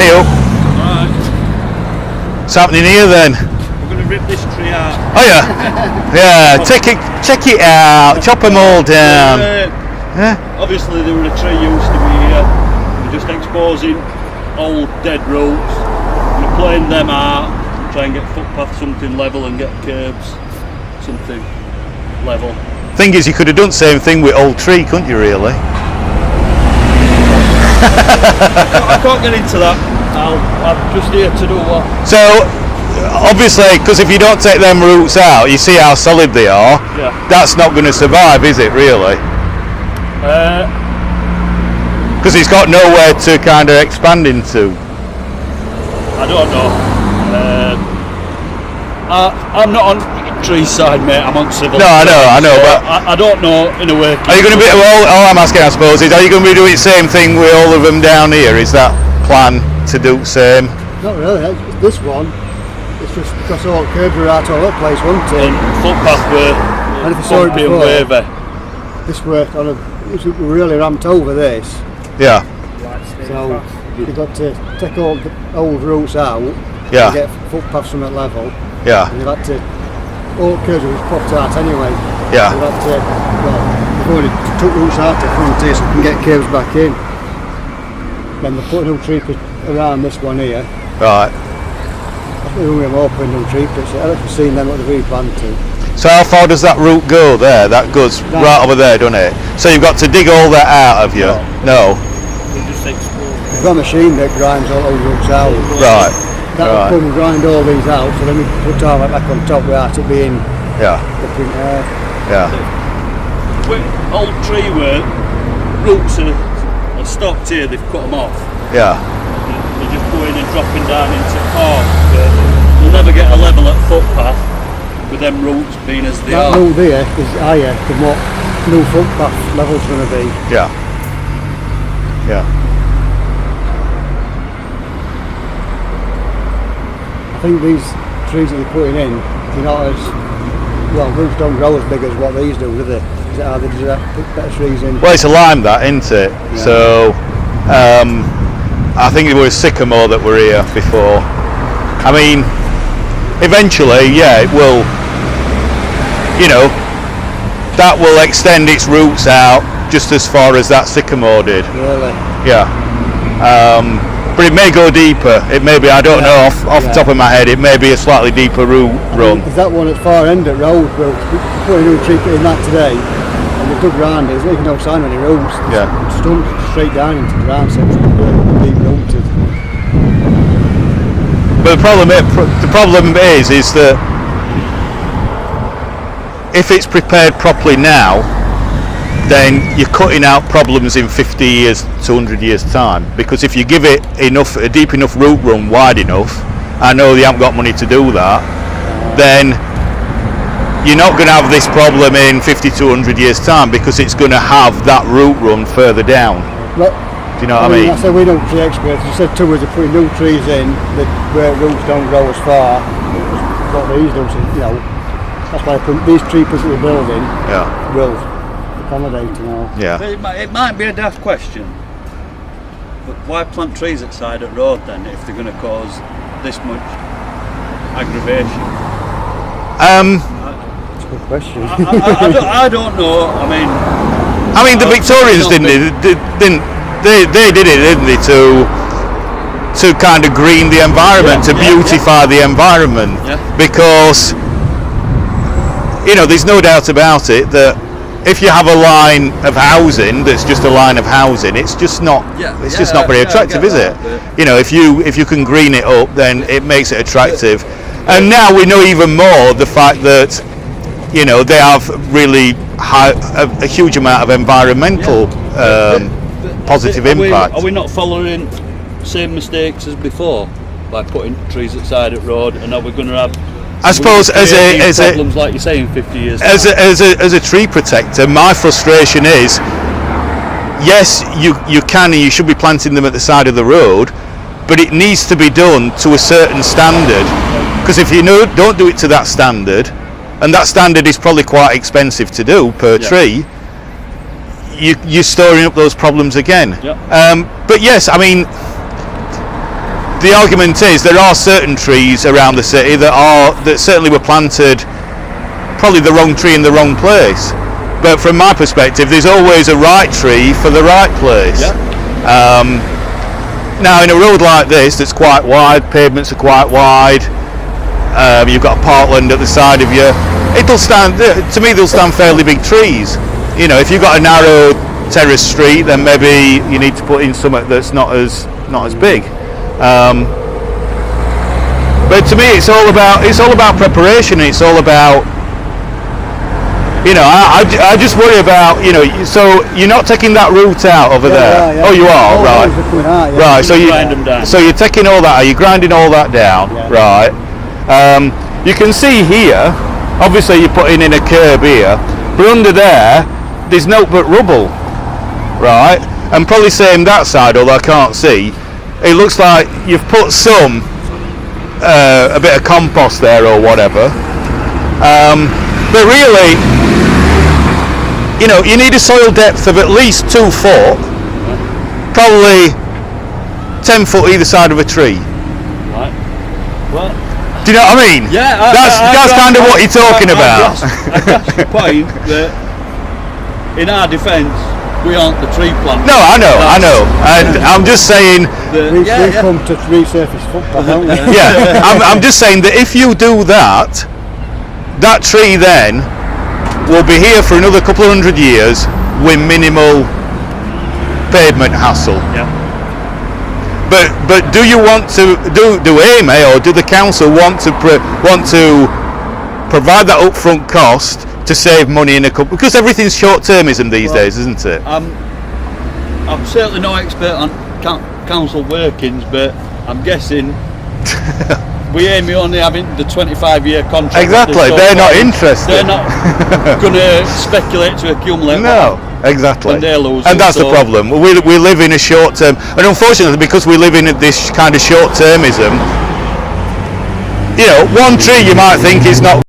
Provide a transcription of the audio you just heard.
you. Right. What's happening here then? We're going to rip this tree out. Oh yeah, yeah. Check it out. Chop them all down. Yeah. Obviously, there were a tree used to be here. We're just exposing old dead roots. We're playing them out, try and get footpath something level and get curbs something level. Thing is, you could have done the same thing with old tree, couldn't you? Really? I can't get into that. I'm just here to do what. So, obviously, because if you don't take them roots out, you see how solid they are. Yeah. That's not going to survive, is it? Really? Because it's got nowhere to kind of expand into. I don't know. I'm not on tree side, mate. I'm on civil. No, I know, so but I don't know in a way. are you going to be? Well, all I'm asking, I suppose, is are you going to be doing the same thing with all of them down here? Is that plan to do the same? Not really. This one, it's just because all the curbs are out all over the place, wasn't it? And footpath were And if you saw it bumpy and before, wavy. this worked on a. We really ramped over this, Yeah, so you've got to take all the old roots out. Yeah. And get footpaths from that level. yeah, And you've had to. All the curbs were popped out anyway. yeah. You've had to. Well, you've already took roots out to front here, so you can get curbs back in. Then they put a new tree pit around this one here. Right. We're open new tree pits. I've actually seen them what they've replanted. So how far does that route go there? That goes right over there, doesn't it? So you've got to dig all that out, have you? No. We just explore. We've got a machine that grinds all those roots out. Right. That'll Right. come and grind all these out, so then we put tarmac back on top without it being Yeah. up in air. Yeah. With old tree work, roots are stopped here. They've cut them off. Yeah. They're just going and dropping down into park. But you'll never get a level at footpath with them roots being as they That are. road there is higher than what new footpath level's going to be. Yeah. Yeah. I think these trees that they're putting in, they're not as well. Roots don't grow as big as what these do they? Is it how they do that? Put better trees in. Well, it's a lime, that, isn't it? Yeah. So, I think it was sycamore that were here before. I mean, eventually, yeah, it will. You know, that will extend its roots out just as far as that sycamore did. Really? Yeah. But it may go deeper. It may be, I don't know, off the top of my head, it may be a slightly deeper root run. There's that one at far end at road. We're putting a new tree pit in that today, and we dug round it. There's even no sign of any roots. Yeah. Stumped straight down into the ground, so it's deep rooted. But the problem is that if it's prepared properly now, then you're cutting out problems in 50 years to 100 years time, because if you give it a deep enough root run, wide enough, I know you haven't got money to do that, then you're not going to have this problem in 50 to 100 years time, because it's going to have that root run further down. But, do you know what I mean? I said we don't tree experts. You said to us to put new trees in that where roots don't grow as far. What these do, so, you know, that's why these tree pits that we're building will accommodate, you know. Yeah. It might be a daft question, but why plant trees at side of road then if they're going to cause this much aggravation? That's a good question. I don't know. I mean, the Victorians they did it, didn't they, to kind of green the environment, to beautify the environment, because you know, there's no doubt about it that if you have a line of housing that's just a line of housing, it's just not not very attractive, is it? You know, if you can green it up, then it makes it attractive. And now we know even more the fact that, you know, they have really a huge amount of environmental positive impact. Are we not following same mistakes as before by putting trees at side of road, and are we going to have? I suppose as problems like you say in 50 years. As a tree protector, my frustration is, yes, you can and you should be planting them at the side of the road, but it needs to be done to a certain standard. Because if you don't do it to that standard, and that standard is probably quite expensive to do per tree, you're storing up those problems again. But yes, I mean, the argument is there are certain trees around the city that certainly were planted probably the wrong tree in the wrong place. But from my perspective, there's always a right tree for the right place. Yeah. Now, in a road like this, that's quite wide, pavements are quite wide. You've got a parkland at the side of you. It'll stand. To me, they'll stand fairly big trees. You know, if you've got a narrow terrace street, then maybe you need to put in something that's not as big. But to me, it's all about preparation. It's all about, you know, I just worry about, you know, so you're not taking that route out over there. Yeah. Oh, you are, right. Out, yeah. Right, so grind them down. you're taking all that, are you grinding all that down? Yeah. Right. You can see here, obviously you're putting in a curb here, but under there's no but rubble, right? And probably same that side, although I can't see. It looks like you've put some, a bit of compost there or whatever. But really, you know, you need a soil depth of at least 2 foot, probably 10 foot either side of a tree. Right. Well, do you know what I mean? yeah, that's kind of what you're talking about. I grasp the point that, in our defence, we aren't the tree plant. No, I know, and I'm just saying. We come to resurface footpath, don't we? Yeah, I'm just saying that if you do that, that tree then will be here for another couple of 100 years with minimal pavement hassle. Yeah. But do you want to do AMA or do the council want to provide that upfront cost to save money in a couple? Because everything's short-termism these days, isn't it? I'm certainly no expert on council workings, but I'm guessing we aim only having the 25-year contract. Exactly, they're not interested. They're not going to speculate to accumulate. No, exactly. And they're losing. And that's the problem. We live in a short term, and unfortunately, because we live in this kind of short termism, you know, one tree you might think is not